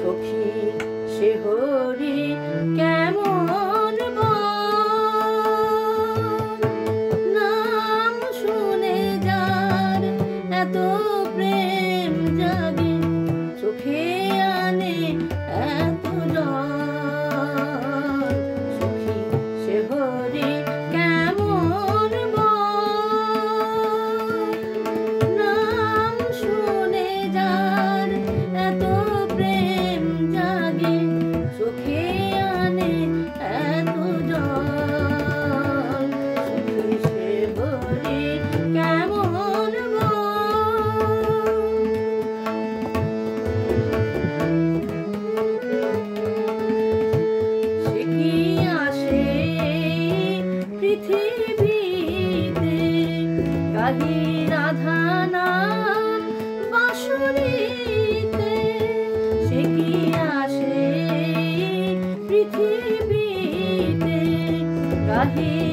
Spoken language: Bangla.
সখী সে হরি কেমন নাম শুনে যার এত প্রেম জাগে চোখে আনে এত জল সখী সে হরি কেমন নাম শুনে যার এত প্রেম জাগে চোখে আনে এত জল সখী সে হরি কেমন সে কি আসে পৃথিবীতে গাহি রাধা নাম বাঁশুরিতে সে কি আসে পৃথিবীতে গাহি